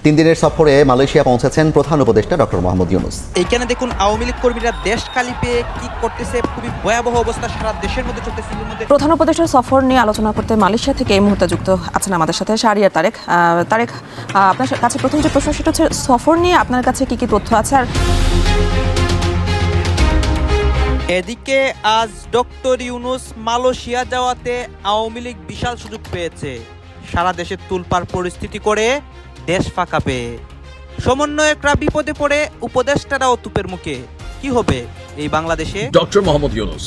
3 দিনের সফরে মালয়েশিয়া পৌঁছেছেন প্রধান উপদেষ্টা ডক্টর মোহাম্মদ ইউনূস। এইখানে দেখুন আওয়ামী লীগ কর্মীরা দেশ খালি পেয়ে কি করতেছে, খুবই ভয়াবহ অবস্থা সারা দেশের মধ্যে চলতেছে। প্রধান উপদেষ্টার সফর নিয়ে আলোচনা করতে মালয়েশিয়া থেকে এই মুহূর্তে যুক্ত আছেন আমাদের সাথে শাহরিয়ার তারেক। তারেক, আপনার কাছে প্রথম যে প্রশ্ন সেটা হচ্ছে সফর নিয়ে আপনার কাছে কি কি তথ্য আছে? আর এদিকে আজ ডক্টর ইউনূস মালয়েশিয়া যাওয়াতে আওয়ামী লীগ বিশাল সুযোগ পেয়েছে সারা দেশে তুলপাড় পরিস্থিতি করে দেশ ফাঁকা পেয়ে। সমন্বয়করা বিপদে পড়ে, উপদেষ্টারাও তুপের মুখে। কি হবে এই বাংলাদেশে? ডক্টর মোহাম্মদ ইউনূস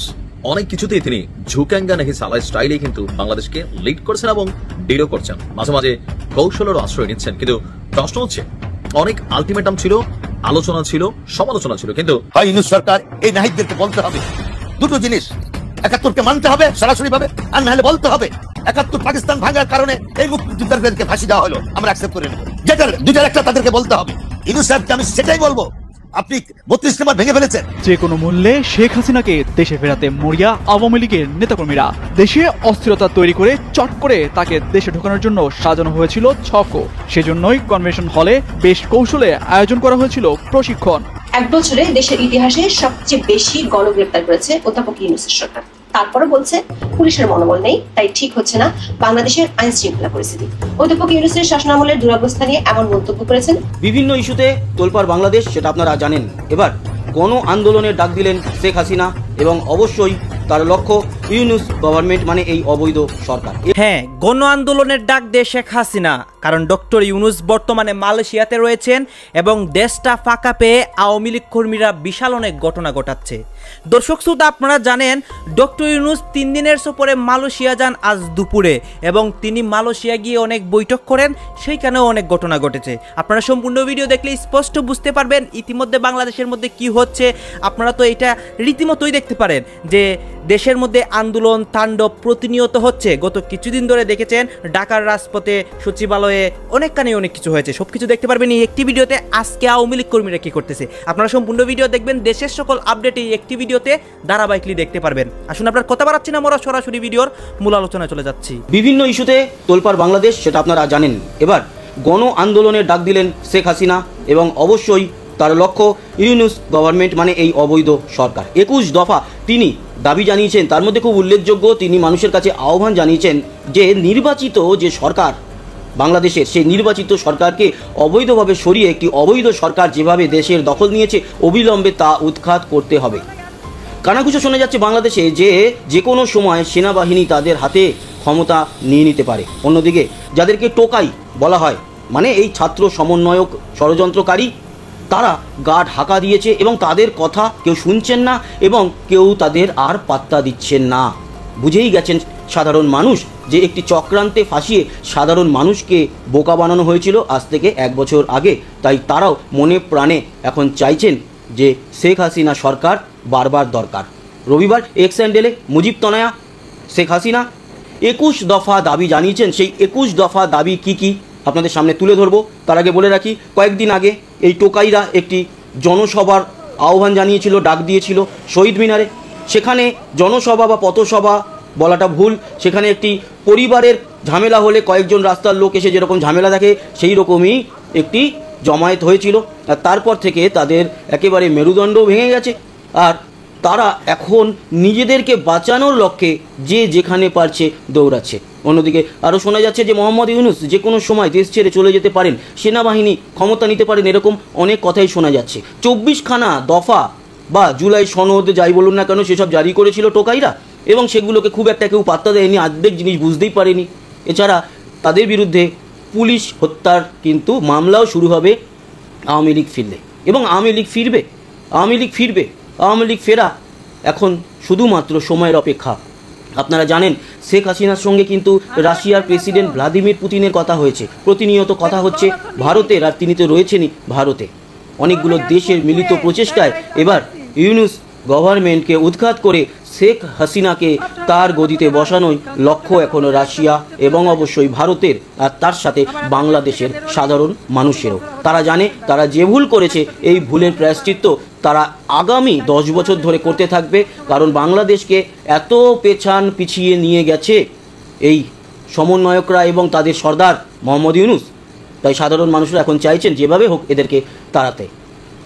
অনেক কিছুতেই তিনি ঝুকাঙ্গা নাকি সালাই স্টাইলে কিন্তু বাংলাদেশকে লিড করছেন এবং ডিলও করছেন, মাঝে মাঝে কৌশলেরও আশ্রয় নিচ্ছেন। কিন্তু প্রশ্ন হচ্ছে, অনেক আলটিমেটাম ছিল, আলোচনা ছিল, সমালোচনা ছিল, কিন্তু ইউনূস সরকার এই নাহিদদেরকে বলতে হবে দুটো জিনিস, 71কে মানতে হবে সরাসরি ভাবে, আর না হলে বলতে হবে 71 পাকিস্তান ভাঙার কারণে এই মুক্তিযোদ্ধাদেরকে ফাঁসি দেওয়া হলো, আমরা অ্যাকসেপ্ট করে নেব। যেটার দুইটার একটা তাদেরকে বলতে হবে। ইউনূস সাহেবকে আমি সেটাই বলবো, আপনি 32 নম্বর ভেঙে ফেলেছেন। যে কোনো মূল্যে শেখ হাসিনাকে দেশে ফেরাতে মরিয়া আওয়ামী লীগের নেতাকর্মীরা। দেশে অস্থিরতা তৈরি করে চট করে তাকে দেশে ঢোকানোর জন্য সাজানো হয়েছিল ছকও। সেজন্যই কনভেনশন হলে বেশ কৌশলে আয়োজন করা হয়েছিল প্রশিক্ষণ। 1 বছরে দেশের ইতিহাসে সবচেয়ে বেশি গণগ্রেপ্তার করেছে অধ্যাপক ইউনূসের সরকার। তারপরে বলছে পুলিশের মনোবল নেই, তাই ঠিক হচ্ছে না বাংলাদেশের আইন শৃঙ্খলা পরিস্থিতি। অধ্যাপক ইউনূসের শাসনামলের দুরবস্থা নিয়ে এমন মন্তব্য করেছেন। বিভিন্ন ইস্যুতে তোলপাড় বাংলাদেশ, সেটা আপনারা জানেন। এবার গণ আন্দোলনের ডাক দিলেন শেখ হাসিনা এবং অবশ্যই তার লক্ষ্য ইউনূস গভর্নমেন্ট মানে এই অবৈধ সরকার। হ্যাঁ, গণ আন্দোলনের ডাক দেয় শেখ হাসিনা, কারণ ডক্টর ইউনূস বর্তমানে মালয়েশিয়াতে রয়েছেন এবং দেশটা ফাঁকা পেয়ে আওয়ামী লীগ কর্মীরা বিশাল অনেক ঘটনা ঘটাচ্ছে। দর্শক শ্রোতা, আপনারা জানেন ডক্টর ইউনূস 3 দিনের সফরে মালয়েশিয়া যান আজ দুপুরে এবং তিনি মালয়েশিয়া গিয়ে অনেক বৈঠক করেন, সেইখানেও অনেক ঘটনা ঘটেছে। আপনারা সম্পূর্ণ ভিডিও দেখলে স্পষ্ট বুঝতে পারবেন ইতিমধ্যে বাংলাদেশের মধ্যে কি হচ্ছে। আপনারা তো এটা রীতিমতোই দেখতে পারেন যে দেশের মধ্যে আন্দোলন তাণ্ডব প্রতিনিয়ত হচ্ছে। গত কিছুদিন ধরে দেখেছেন ঢাকার রাজপথে, সচিবালয়ে অনেকখানি অনেক কিছু হয়েছে। সবকিছু দেখতে পারবেন এই একটি ভিডিওতে। আজকে আওয়ামী লীগ কর্মীরা কি করতেছে আপনারা সম্পূর্ণ ভিডিও দেখবেন। দেশের সকল আপডেট এই একটি ভিডিওতে ধারাবাহিকলি দেখতে পারবেন। আসুন আপনার কথা বাড়াচ্ছি না, আমরা সরাসরি ভিডিওর মূল আলোচনায় চলে যাচ্ছি। বিভিন্ন ইস্যুতে তোলপাড় বাংলাদেশ, সেটা আপনারা জানেন। এবার গণ আন্দোলনের ডাক দিলেন শেখ হাসিনা এবং অবশ্যই তার লক্ষ্য ইউনূস গভর্নমেন্ট মানে এই অবৈধ সরকার। 21 দফা তিনি দাবি জানিয়েছেন। তার মধ্যে খুব উল্লেখযোগ্য, তিনি মানুষের কাছে আহ্বান জানিয়েছেন যে নির্বাচিত যে সরকার বাংলাদেশের, সেই নির্বাচিত সরকারকে অবৈধভাবে সরিয়ে একটি অবৈধ সরকার যেভাবে দেশের দখল নিয়েছে অবিলম্বে তা উৎখাত করতে হবে। কানাঘুষো শোনা যাচ্ছে বাংলাদেশে যে কোনো সময় সেনাবাহিনী তাদের হাতে ক্ষমতা নিয়ে নিতে পারে। অন্যদিকে যাদেরকে টোকাই বলা হয়, মানে এই ছাত্র সমন্বয়ক ষড়যন্ত্রকারী, তারা গা ঢাকা দিয়েছে এবং তাদের কথা কেউ শুনছেন না এবং কেউ তাদের আর পাত্তা দিচ্ছেন না। বুঝেই গেছেন সাধারণ মানুষ যে একটি চক্রান্তে ফাঁসিয়ে সাধারণ মানুষকে বোকা বানানো হয়েছিল আজ থেকে 1 বছর আগে। তাই তারাও মনে প্রাণে এখন চাইছেন যে শেখ হাসিনা সরকার বারবার দরকার। রবিবার এক্স হ্যান্ডেলে মুজিব তনয়া শেখ হাসিনা 21 দফা দাবি জানিয়েছেন। সেই 21 দফা দাবি কি কি আপনাদের সামনে তুলে ধরবো। তার আগে বলে রাখি, কয়েকদিন আগে এই টোকাইরা একটি জনসভার আহ্বান জানিয়েছিল, ডাক দিয়েছিল শহীদ মিনারে। সেখানে জনসভা বা পথসভা বলাটা ভুল, সেখানে একটি পরিবারের ঝামেলা হলে কয়েকজন রাস্তার লোক এসে যেরকম ঝামেলা দেখে সেই রকমই একটি জমায়েত হয়েছিল। আর তারপর থেকে তাদের একেবারে মেরুদণ্ড ভেঙে গেছে। আর তারা এখন নিজেদেরকে বাঁচানোর লক্ষ্যে যে যেখানে পারছে দৌড়াচ্ছে। অন্যদিকে আরও শোনা যাচ্ছে যে মোহাম্মদ ইউনূস যে কোনো সময় দেশ ছেড়ে চলে যেতে পারেন, সেনাবাহিনী ক্ষমতা নিতে পারেন, এরকম অনেক কথাই শোনা যাচ্ছে। 24খানা দফা বা জুলাই সনদ যাই বলুন না কেন, সেসব জারি করেছিল টোকাইরা এবং সেগুলোকে খুব একটা কেউ পাত্তা দেয়নি, অর্ধেক জিনিস বুঝতেই পারেনি। এছাড়া তাদের বিরুদ্ধে পুলিশ হত্যার কিন্তু মামলাও শুরু হবে আওয়ামী লীগ ফিরলে, এবং আওয়ামী লীগ ফিরবে, আওয়ামী লীগ ফিরবে। আওয়ামী লীগ ফেরা এখন শুধুমাত্র সময়ের অপেক্ষা। আপনারা জানেন শেখ হাসিনার সঙ্গে কিন্তু রাশিয়ার প্রেসিডেন্ট ভ্লাদিমির পুতিনের কথা হয়েছে, প্রতিনিয়ত কথা হচ্ছে ভারতের, আর তিনি তো রয়েছেনই ভারতে। অনেকগুলো দেশের মিলিত প্রচেষ্টায় এবার ইউনূস গভর্নমেন্টকে উৎখাত করে শেখ হাসিনাকে তার গদিতে বসানোই লক্ষ্য এখনও রাশিয়া এবং অবশ্যই ভারতের, আর তার সাথে বাংলাদেশের সাধারণ মানুষেরও। তারা জানে তারা যে ভুল করেছে এই ভুলের প্রায়শ্চিত্ত তারা আগামী 10 বছর ধরে করতে থাকবে, কারণ বাংলাদেশকে এত পিছিয়ে নিয়ে গেছে এই সমন্বয়করা এবং তাদের সর্দার মোহাম্মদ ইউনূস। তাই সাধারণ মানুষরা এখন চাইছেন যেভাবে হোক এদেরকে তাড়াতে।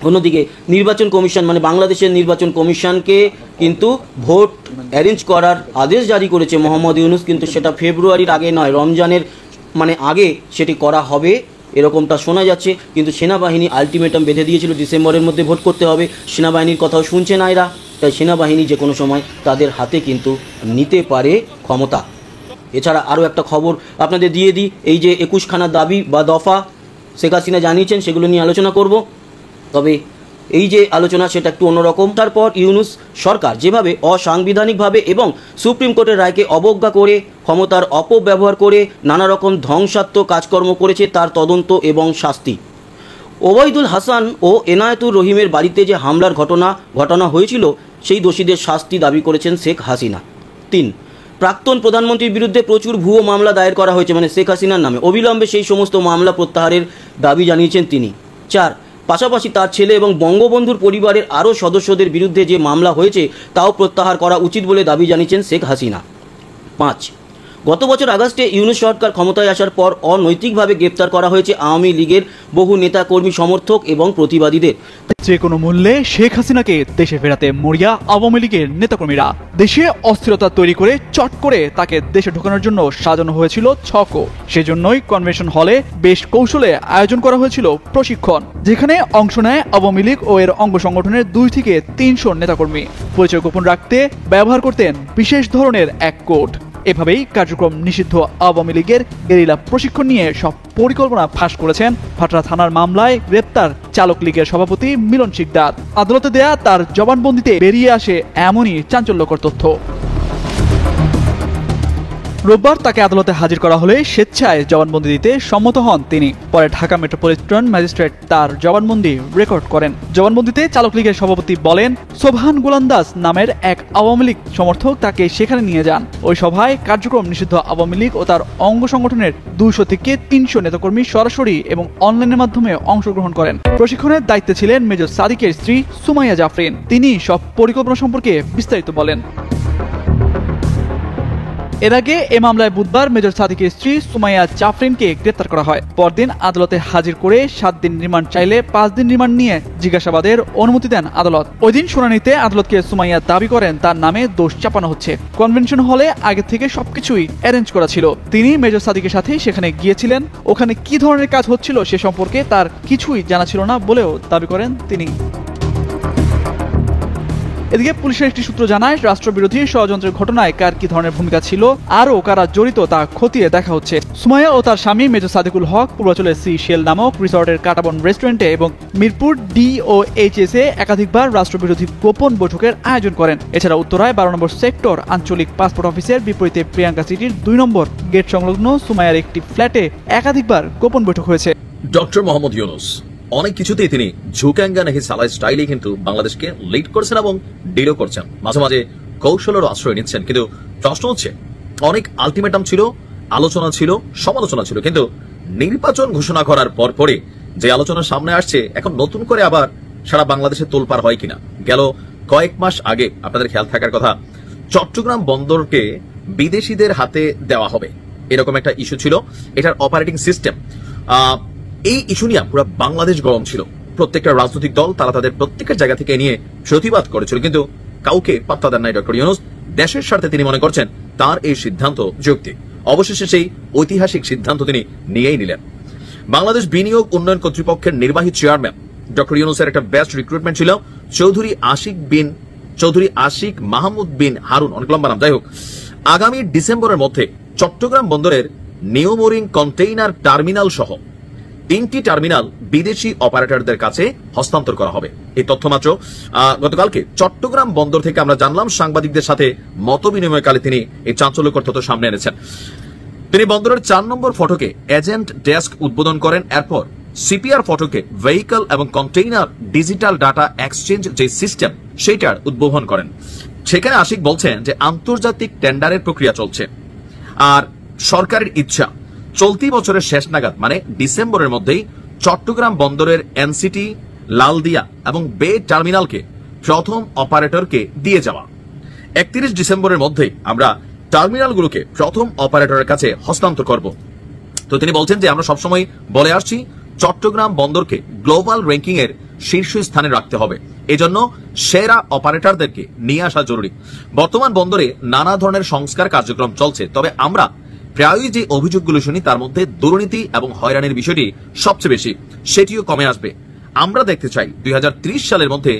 অন্যদিকে নির্বাচন কমিশন মানে বাংলাদেশের নির্বাচন কমিশনকে কিন্তু ভোট অ্যারেঞ্জ করার আদেশ জারি করেছে মোহাম্মদ ইউনূস, কিন্তু সেটা ফেব্রুয়ারির আগে নয়, রমজানের আগে সেটি করা হবে এরকমটা শোনা যাচ্ছে। কিন্তু সেনাবাহিনী আলটিমেটাম বেঁধে দিয়েছিল ডিসেম্বরের মধ্যে ভোট করতে হবে। সেনাবাহিনীর কথাও শুনছে না এরা, তাই সেনাবাহিনী যে কোনো সময় তাদের হাতে কিন্তু নিতে পারে ক্ষমতা। এছাড়া আরও একটা খবর আপনাদের দিয়ে দিই, এই যে 21খানা দাবি বা দফা শেখ হাসিনা জানিয়েছেন, সেগুলো নিয়ে আলোচনা করব। তবে এই যে আলোচনা সেটা একটু অন্যরকম। তারপর ইউনূস সরকার যেভাবে অসাংবিধানিকভাবে এবং সুপ্রিম কোর্টের রায়কে অবজ্ঞা করে ক্ষমতার অপব্যবহার করে নানা রকম ধ্বংসাত্মক কাজকর্ম করেছে, তার তদন্ত এবং শাস্তি। ওবায়দুল হাসান ও এনায়েতুর রহিমের বাড়িতে যে হামলার ঘটনা হয়েছিল, সেই দোষীদের শাস্তি দাবি করেছেন শেখ হাসিনা। 3, প্রাক্তন প্রধানমন্ত্রীর বিরুদ্ধে প্রচুর ভুয়ো মামলা দায়ের করা হয়েছে মানে শেখ হাসিনার নামে, অবিলম্বে সেই সমস্ত মামলা প্রত্যাহারের দাবি জানিয়েছেন তিনি। 4, পাশাপাশি তার ছেলে এবং বঙ্গবন্ধুর পরিবারের আরও সদস্যদের বিরুদ্ধে যে মামলা হয়েছে তাও প্রত্যাহার করা উচিত বলে দাবি জানিয়েছেন শেখ হাসিনা। 5, গত বছর আগস্টে ইউনূস সরকার ক্ষমতায় আসার পর অনৈতিকভাবে গ্রেপ্তার করা হয়েছে আওয়ামী লীগের বহু নেতাকর্মী, সমর্থক এবং প্রতিবাদীদের। যে কোনো মূল্যে শেখ হাসিনাকে দেশে ফেরাতে মরিয়া আওয়ামী লীগের নেতাকর্মীরা। দেশে অস্থিরতা তৈরি করে চট করে তাকে দেশে ঢোকানোর জন্য সাজানো হয়েছিল ছকও। সেজন্যই কনভেনশন হলে বেশ কৌশলে আয়োজন করা হয়েছিল প্রশিক্ষণ, যেখানে অংশ নেয় আওয়ামী লীগ ও এর অঙ্গ সংগঠনের 2 থেকে 300 নেতাকর্মী। পরিচয় গোপন রাখতে ব্যবহার করতেন বিশেষ ধরনের এক কোড। এভাবেই কার্যক্রম নিষিদ্ধ আওয়ামী লীগের গেরিলা প্রশিক্ষণ নিয়ে সব পরিকল্পনা ফাঁস করেছেন ভাটরা থানার মামলায় গ্রেপ্তার চালক লীগের সভাপতি মিলন শিকদার। আদালতে দেয়া তার জবানবন্দিতে বেরিয়ে আসে এমনই চাঞ্চল্যকর তথ্য। রোববার তাকে আদালতে হাজির করা হলে স্বেচ্ছায় জবানবন্দি দিতে সম্মত হন তিনি। পরে ঢাকা মেট্রোপলিটন ম্যাজিস্ট্রেট তার জবানবন্দি রেকর্ড করেন। জবানবন্দিতে চালক লীগের সভাপতি বলেন, সোবহান গোলান্দাজ নামের এক আওয়ামী লীগ সমর্থক তাকে সেখানে নিয়ে যান। ওই সভায় কার্যক্রম নিষিদ্ধ আওয়ামী লীগ ও তার অঙ্গ সংগঠনের 200 থেকে 300 নেতাকর্মী সরাসরি এবং অনলাইনের মাধ্যমে অংশগ্রহণ করেন। প্রশিক্ষণের দায়িত্বে ছিলেন মেজর সাদিকের স্ত্রী সুমাইয়া জাফরিন। তিনি সব পরিকল্পনা সম্পর্কে বিস্তারিত বলেন। এর আগে এ মামলায় বুধবার মেজর সাদিকের স্ত্রী সুমাইয়া জাফরিনকে গ্রেপ্তার করা হয়। পরদিন আদালতে হাজির করে 7 দিন রিমান্ড চাইলে 5 দিন রিমান্ড নিয়ে জিজ্ঞাসাবাদের অনুমতি দেন আদালত। ওই দিন শুনানিতে আদালতকে সুমাইয়া দাবি করেন তার নামে দোষ চাপানো হচ্ছে। কনভেনশন হলে আগে থেকে সবকিছুই অ্যারেঞ্জ করা ছিল। তিনি মেজর সাদিকের সাথে সেখানে গিয়েছিলেন। ওখানে কি ধরনের কাজ হচ্ছিল সে সম্পর্কে তার কিছুই জানা ছিল না বলেও দাবি করেন তিনি। এদিকে পুলিশের একটি সূত্র জানায়, রাষ্ট্রবিরোধী ষড়যন্ত্রের ঘটনায় কার কি ধরনের ভূমিকা ছিল আরও কারা জড়িত তা খতিয়ে দেখা হচ্ছে। সুমাইয়া ও তার স্বামী মেজর সাদিকুল হক পূর্বাঞ্চলের সি শেল নামক রিসর্টের কাটাবন রেস্টুরেন্টে এবং মিরপুর DOHS এ একাধিকবার রাষ্ট্রবিরোধী গোপন বৈঠকের আয়োজন করেন। এছাড়া উত্তরায় 12 নম্বর সেক্টর আঞ্চলিক পাসপোর্ট অফিসের বিপরীতে প্রিয়াঙ্কা সিটির 2 নম্বর গেট সংলগ্ন সুমাইয়ার একটি ফ্ল্যাটে একাধিকবার গোপন বৈঠক হয়েছে। ডক্টর মোহাম্মদ ইউনূস অনেক কিছুতেই তিনি ঝুঁকাঙ্গা নাকি সালাই স্টাইলে কিন্তু বাংলাদেশকে লিড করছেন এবং ডিলও করছেন, মাঝে মাঝে কৌশলেরও আশ্রয় নিচ্ছেন। কিন্তু প্রশ্ন হচ্ছে, অনেক আলটিমেটাম ছিল, আলোচনা ছিল, সমালোচনা ছিল, কিন্তু নির্বাচন ঘোষণা করার পরে যে আলোচনা সামনে আসছে, এখন নতুন করে আবার সারা বাংলাদেশে তোলপাড় হয় কিনা। গেল কয়েক মাস আগে আপনাদের খেয়াল থাকার কথা, চট্টগ্রাম বন্দরকে বিদেশিদের হাতে দেওয়া হবে, এরকম একটা ইস্যু ছিল। এটার অপারেটিং সিস্টেম, এই ইস্যু নিয়ে পুরো বাংলাদেশ গরম ছিল। প্রত্যেকটা রাজনৈতিক দল তারা তাদের প্রত্যেকের জায়গা থেকে নিয়ে প্রতিবাদ করেছিল, কিন্তু কাউকে পাত্তা দেন নাই ডক্টর ইউনূস। দেশের স্বার্থে তিনি মনে করছেন তার এই সিদ্ধান্ত যৌক্তিক। অবশেষে সেই ঐতিহাসিক সিদ্ধান্ত তিনি নিয়েই নিলেন। বাংলাদেশ বিনিয়োগ উন্নয়ন কর্তৃপক্ষের নির্বাহী চেয়ারম্যান ডক্টর ইউনূসের একটা বেস্ট রিক্রুটমেন্ট ছিল চৌধুরী আশিক মাহমুদ বিন হারুন, অনেক লম্বা নাম, যাই হোক। আগামী ডিসেম্বরের মধ্যে চট্টগ্রাম বন্দরের নিউ মোরিং কন্টেইনার টার্মিনাল সহ 3টি টার্মিনাল বিদেশি অপারেটরদের কাছে হস্তান্তর করা হবে। এই তথ্য মাত্র গতকালকে চট্টগ্রাম বন্দর থেকে আমরা জানলাম। সাংবাদিকদের সাথে মত বিনিময়কালে তিনি এই চাঞ্চল্যকর তথ্য সামনে এনেছেন। তিনি বন্দরের 4 নম্বর ফটকে এজেন্ট ডেস্ক উদ্বোধন করেন। এরপর সিপিআর ফটকে ভেহিকল এবং কন্টেইনার ডিজিটাল ডাটা এক্সচেঞ্জ যে সিস্টেম সেটার উদ্বোধন করেন। সেখানে আশিক বলছেন যে আন্তর্জাতিক টেন্ডারের প্রক্রিয়া চলছে, আর সরকারের ইচ্ছা চলতি বছরের শেষ নাগাদ মানে ডিসেম্বরের মধ্যেই চট্টগ্রাম বন্দরের এনসিটি, লালদিয়া এবং বে টার্মিনালকে প্রথম অপারেটরকে দিয়ে যাওয়া। 31 ডিসেম্বরের মধ্যে আমরা টার্মিনালগুলোকে প্রথম অপারেটরের কাছে হস্তান্তর করব। তো তিনি বলছেন যে আমরা সবসময় বলে আসছি চট্টগ্রাম বন্দরকে গ্লোবাল র্যাঙ্কিং এর শীর্ষ স্থানে রাখতে হবে, এজন্য সেরা অপারেটরদেরকে নিয়ে আসা জরুরি। বর্তমান বন্দরে নানা ধরনের সংস্কার কার্যক্রম চলছে, তবে আমরা প্রায়ই যে অভিযোগগুলো শুনি তার মধ্যে দুর্নীতি এবং হয়রানির বিষয়টি সবচেয়ে বেশি, সেটিও কমে আসবে। আমরা দেখতে চাই 2030 সালের মধ্যে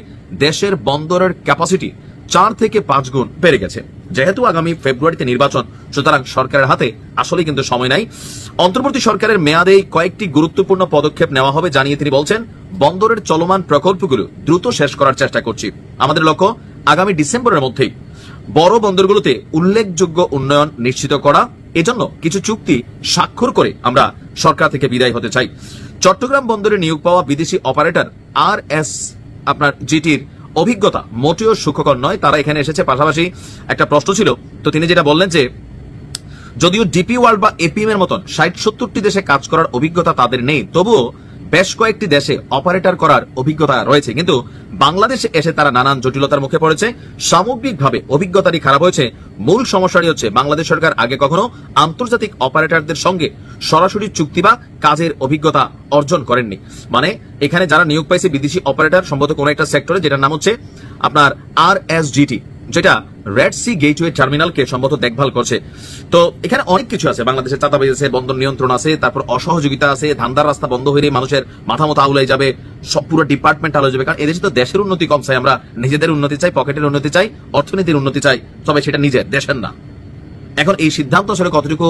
দেশের বন্দরের ক্যাপাসিটি 4 থেকে 5 গুণ বেড়ে গেছে। যেহেতু আগামী ফেব্রুয়ারিতে নির্বাচন, সুতরাং সরকারের হাতে আসলে কিন্তু সময় নাই। অন্তর্বর্তী সরকারের মেয়াদে কয়েকটি গুরুত্বপূর্ণ পদক্ষেপ নেওয়া হবে জানিয়ে তিনি বলছেন, বন্দরের চলমান প্রকল্পগুলো দ্রুত শেষ করার চেষ্টা করছি। আমাদের লক্ষ্য আগামী ডিসেম্বরের মধ্যেই বড় বন্দরগুলোতে উল্লেখযোগ্য উন্নয়ন নিশ্চিত করা। এজন্য কিছু চুক্তি স্বাক্ষর করে আমরা সরকার থেকে বিদায় হতে চাই। চট্টগ্রাম বন্দরে নিয়োগ পাওয়া বিদেশি অপারেটর RSGTর অভিজ্ঞতা মোটেও সুখকর নয়। তারা এখানে এসেছে, পাশাপাশি একটা প্রশ্ন ছিল, তো তিনি যেটা বললেন যে যদিও ডিপি ওয়ার্ল্ড বা এপিএম এর মতন 60-70টি দেশে কাজ করার অভিজ্ঞতা তাদের নেই, তবুও বেশ কয়েকটি দেশে অপারেটর করার অভিজ্ঞতা রয়েছে, কিন্তু বাংলাদেশে এসে তারা নানান জটিলতার মুখে পড়েছে। সামগ্রিকভাবে অভিজ্ঞতাটি খারাপ হয়েছে। মূল সমস্যাটি হচ্ছে বাংলাদেশ সরকার আগে কখনো আন্তর্জাতিক অপারেটরদের সঙ্গে সরাসরি চুক্তি বা কাজের অভিজ্ঞতা অর্জন করেননি। মানে এখানে যারা নিয়োগ পাইছে বিদেশি অপারেটর সম্ভবত কোন একটা সেক্টরে, যেটার নাম হচ্ছে আপনার RSGT, যেটা রেড সি গেটওয়ে টার্মিনালকে সম্ভবত দেখভাল করছে। তো এখানে অনেক কিছু আছে, বাংলাদেশের চাঁদাবাজি আছে, বন্দর নিয়ন্ত্রণ আছে, তারপর অসহযোগিতা আছে, ধান্দার রাস্তা বন্ধ হয়ে মানুষের মাথা মতো আউলাই যাবে, সব পুরো ডিপার্টমেন্ট আলো যাবে। কারণ এদেশে তো দেশের উন্নতি কম চাই, আমরা নিজেদের উন্নতি চাই, পকেটের উন্নতি চাই, অর্থনীতির উন্নতি চাই, তবে সেটা নিজের দেশের না। এখন এই সিদ্ধান্ত আসলে কতটুকু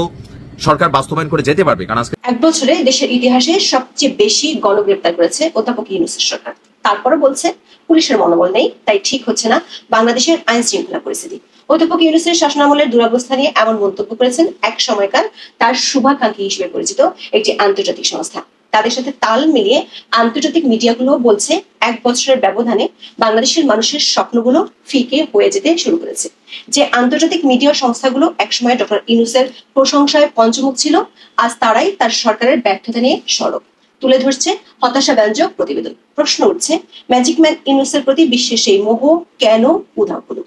সরকার বাস্তবায়ন করে যেতে পারবে? কারণ এক বছরে দেশের ইতিহাসে সবচেয়ে বেশি গণগ্রেপ্তার করেছে অধ্যাপক ইউনূসের সরকার। তারপরে বলছে পুলিশের মনোবল নেই, তাই ঠিক হচ্ছে না বাংলাদেশের আইন শৃঙ্খলা পরিস্থিতি। অধ্যাপক ইউনূসের শাসনামলের দুরবস্থা নিয়ে এমন মন্তব্য করেছেন এক সময়কার তার শুভাকাঙ্ক্ষী হিসেবে পরিচিত একটি আন্তর্জাতিক সংস্থা। তাদের সাথে তাল মিলিয়ে আন্তর্জাতিক মিডিয়াগুলো বলছে 1 বছরের ব্যবধানে বাংলাদেশের মানুষের স্বপ্নগুলো ফিকে হয়ে যেতে শুরু করেছে। যে আন্তর্জাতিক মিডিয়া সংস্থাগুলো একসময় ডক্টর ইউনূসের প্রশংসায় পঞ্চমুখ ছিল, আজ তারাই তার সরকারের ব্যর্থতা নিয়ে সরব। তুলে ধরছে হতাশাব্যঞ্জক প্রতিবেদন। প্রশ্ন উঠছে, ম্যাজিক ম্যান ইউনূসের প্রতি বিশ্বের সেই মোহ কেন উধাও হলো?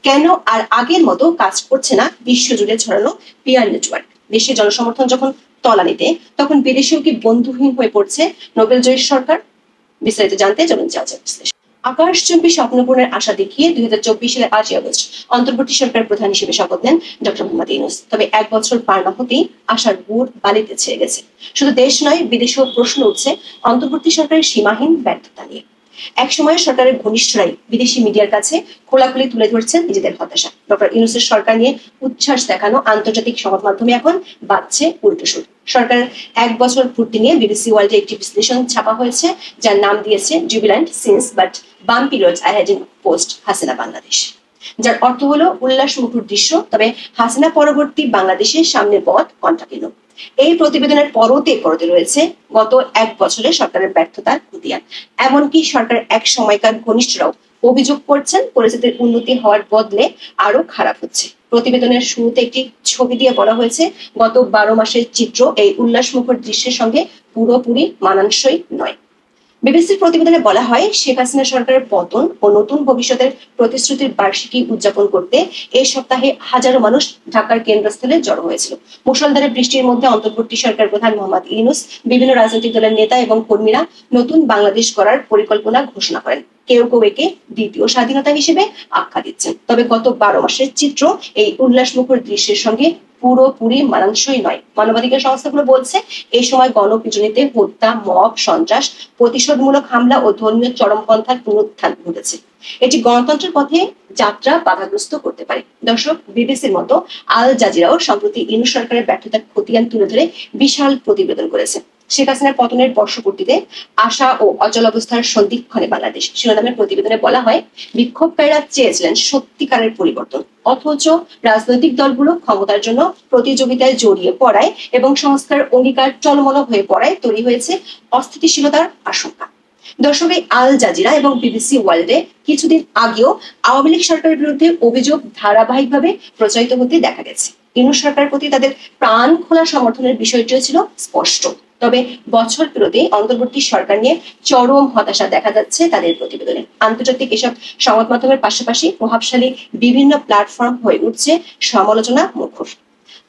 কেন আর আগের মতো কাজ করছে না বিশ্বজুড়ে ছড়ানো পিয়ার নেটওয়ার্ক? দেশে জনসমর্থন যখন তলানিতে, তখন বিদেশেও কি বন্ধুহীন হয়ে পড়ছে নোবেলজয়ী সরকার? বিস্তারিত জানতে চলুন বিশ্লেষণ। আকাশচুম্বী স্বপ্নপূরণের আশা দেখিয়ে 2024 সালের 5 আগস্ট অন্তর্বর্তী সরকারের প্রধান হিসেবে শপথ নেন ডক্টর মোহাম্মদ ইউনূস। তবে 1 বছর পার না হতেই আশার গুড় বালিতে ছেয়ে গেছে। শুধু দেশ নয়, বিদেশেও প্রশ্ন উঠছে অন্তর্বর্তী সরকারের সীমাহীন ব্যর্থতা নিয়ে। এক সময় সরকারের ঘনিষ্ঠরাই বিদেশি মিডিয়ার কাছে খোলাখুলি তুলে ধরছেন নিজেদের হতাশা। ডক্টর ইউনূসের সরকার নিয়ে উচ্ছ্বাস দেখানো আন্তর্জাতিক সংবাদ মাধ্যমে এখন বাজছে উল্টো সুর। সরকারের 1 বছর পূর্তি নিয়ে বিবিসি ওয়ার্ল্ডে একটি বিশ্লেষণ ছাপা হয়েছে, যার নাম দিয়েছে jubilant scenes but bumpy roads ahead in post Hasina Bangladesh, যার অর্থ হলো উল্লাস মুখর দৃশ্য, তবে হাসিনা পরবর্তী বাংলাদেশের সামনে পথ কণ্ঠাকীর্ণ। এই প্রতিবেদনের পরতে রয়েছে গত 1 বছরে সরকারের ব্যর্থতার খতিয়ান। এমনকি সরকারের এক সময়কার ঘনিষ্ঠরাও অভিযোগ করছেন পরিস্থিতির উন্নতি হওয়ার বদলে আরো খারাপ হচ্ছে। প্রতিবেদনের শুরুতে একটি ছবি দিয়ে বলা হয়েছে, গত 12 মাসের চিত্র এই উল্লাসমুখর দৃশ্যের সঙ্গে পুরোপুরি মানানসই নয়। বিবিসির প্রতিবেদনে বলা হয়, শেখ হাসিনা সরকারের পতন ও নতুন ভবিষ্যতের প্রতিশ্রুতির বার্ষিকী উদযাপন করতে এই সপ্তাহে হাজারো মানুষ ঢাকার কেন্দ্রস্থলে জড়ো হয়েছিল। মুষলধারে বৃষ্টির মধ্যে অন্তর্বর্তী সরকার প্রধান মোহাম্মদ ইউনূস, বিভিন্ন রাজনৈতিক দলের নেতা এবং কর্মীরা নতুন বাংলাদেশ গড়ার পরিকল্পনা ঘোষণা করেন। কেউ একে দ্বিতীয় স্বাধীনতা হিসেবে আখ্যা দিচ্ছেন। তবে গত 12 মাসের চিত্র এই উল্লাসমুখর দৃশ্যের সঙ্গে পুরোপুরি মানানসই নয়। মানবাধিকার সংস্থাগুলো বলছে, এই সময় গণপিটুনিতে হত্যা, মব, সন্ত্রাস, প্রতিশোধমূলক হামলা ও ধর্মীয় চরমপন্থার পুনরুত্থান ঘটেছে। এটি গণতন্ত্রের পথে যাত্রা বাধাগ্রস্ত করতে পারে। দর্শক, বিবিসির মতো আল জাজিরাও সম্প্রতি ইউনূস সরকারের ব্যর্থতার খতিয়ান তুলে ধরে বিশাল প্রতিবেদন করেছে। শেখ হাসিনার পতনের বর্ষপূর্তিতে আশা ও অচল অবস্থার সন্ধিক্ষণে বাংলাদেশ শিরোনামের প্রতিবেদনে বলা হয়, বিক্ষোভকারীরা চেয়েছিলেন সত্যিকারের পরিবর্তন, অথচ রাজনৈতিক দলগুলো ক্ষমতার জন্য প্রতিযোগিতায় জড়িয়ে পড়ায় এবং সংস্কার অঙ্গীকার টলমল হয়ে পড়ায় তৈরি হয়েছে অস্থিতিশীলতার আশঙ্কা। দর্শক, আল জাজিরা এবং বিবিসি ওয়ার্ল্ডে কিছুদিন আগেও আওয়ামী লীগ সরকারের বিরুদ্ধে অভিযোগ ধারাবাহিকভাবে প্রচারিত হতে দেখা গেছে। ইউনূস সরকারের প্রতি তাদের প্রাণ খোলা সমর্থনের বিষয়টিও ছিল স্পষ্ট। তবে বছর পেরোতে অন্তর্বর্তী সরকার নিয়ে চরম হতাশা দেখা যাচ্ছে তাদের প্রতিবেদনে। আন্তর্জাতিক এসব সংবাদ মাধ্যমের পাশাপাশি প্রভাবশালী বিভিন্ন প্ল্যাটফর্ম হয়ে উঠছে সমালোচনা মুখর।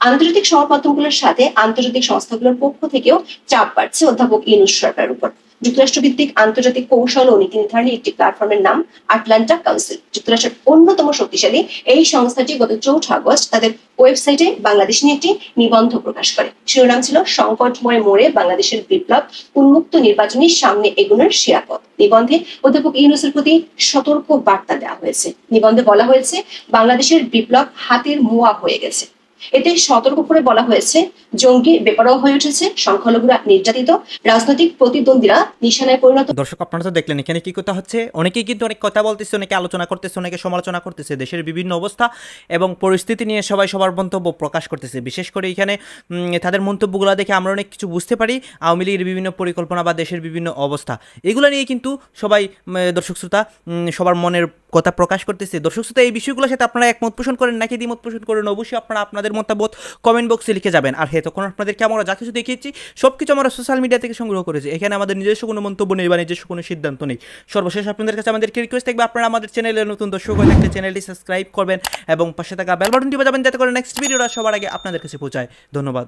আন্তর্জাতিক সংবাদ মাধ্যমগুলোর সাথে আন্তর্জাতিক সংস্থাগুলোর পক্ষ থেকেও চাপ বাড়ছে অধ্যাপক ইউনূস সরকারের উপর। যুক্তরাষ্ট্রভিত্তিক আন্তর্জাতিক কৌশল ও নীতি নির্ধারণী একটি প্ল্যাটফর্মের নাম আটলান্টা কাউন্সিল। যুক্তরাষ্ট্রের অন্যতম শক্তিশালী এই সংস্থাটি গত 4 আগস্ট তাদের ওয়েবসাইটে বাংলাদেশ নিয়ে একটি নিবন্ধ প্রকাশ করে। শিরোনাম ছিল সংকটময় মোড়ে বাংলাদেশের বিপ্লব, উন্মুক্ত নির্বাচনের সামনে এগোনোর সেরা পথ। নিবন্ধে অধ্যাপক ইউনূসের প্রতি সতর্ক বার্তা দেওয়া হয়েছে। নিবন্ধে বলা হয়েছে বাংলাদেশের বিপ্লব হাতের মুয়া হয়ে গেছে। এতে সতর্ক করে বলা হয়েছে জঙ্গি বেপরোয়া হয়ে উঠেছে, সংখ্যালঘুরা নির্যাতিত, রাজনৈতিক প্রতিদ্বন্দ্বীরা নিশানায় পরিণত। দর্শক আপনারা তো দেখলেন এখানে কি কথা হচ্ছে। অনেকেই কিন্তু অনেক কথা বলতেছে, অনেকে আলোচনা করতেছে, অনেকে সমালোচনা করতেছে দেশের বিভিন্ন অবস্থা এবং পরিস্থিতি নিয়ে সবাই সবার মন্তব্য প্রকাশ করতেছে। বিশেষ করে এখানে তাদের মন্তব্যগুলো দেখে আমরা অনেক কিছু বুঝতে পারি। আওয়ামী লীগের বিভিন্ন পরিকল্পনা বা দেশের বিভিন্ন অবস্থা এগুলো নিয়ে কিন্তু সবাই দর্শক শ্রোতা সবার মনের কথা প্রকাশ করতেছে। দর্শক শ্রোতা এই বিষয়গুলোর সাথে আপনারা একমত পোষণ করেন নাকি দ্বিমত পোষণ করেন, অবশ্যই আপনারা আপনাদের মতামত কমেন্ট বক্সে লিখে যাবেন। আর হ্যাঁ, তখন আপনাদেরকে আমরা যা কিছু দেখিয়েছি সব কিছু আমরা সোশ্যাল মিডিয়া থেকে সংগ্রহ করেছি। এখানে আমাদের নিজস্ব কোনো মন্তব্য নেই বা নিজস্ব কোনো সিদ্ধান্ত নেই। সর্বশেষ আপনাদের কাছে আমাদেরকে রিকোয়েস্ট থাকবে, আপনারা আমাদের চ্যানেলে নতুন দর্শক হয়ে থাকলে চ্যানেলটি সাবস্ক্রাইব করবেন এবং পাশে থাকা বেল বাটনটি বাজাবেন যাতে করে নেক্সট ভিডিওটা সবার আগে আপনাদের কাছে পৌঁছায়। ধন্যবাদ।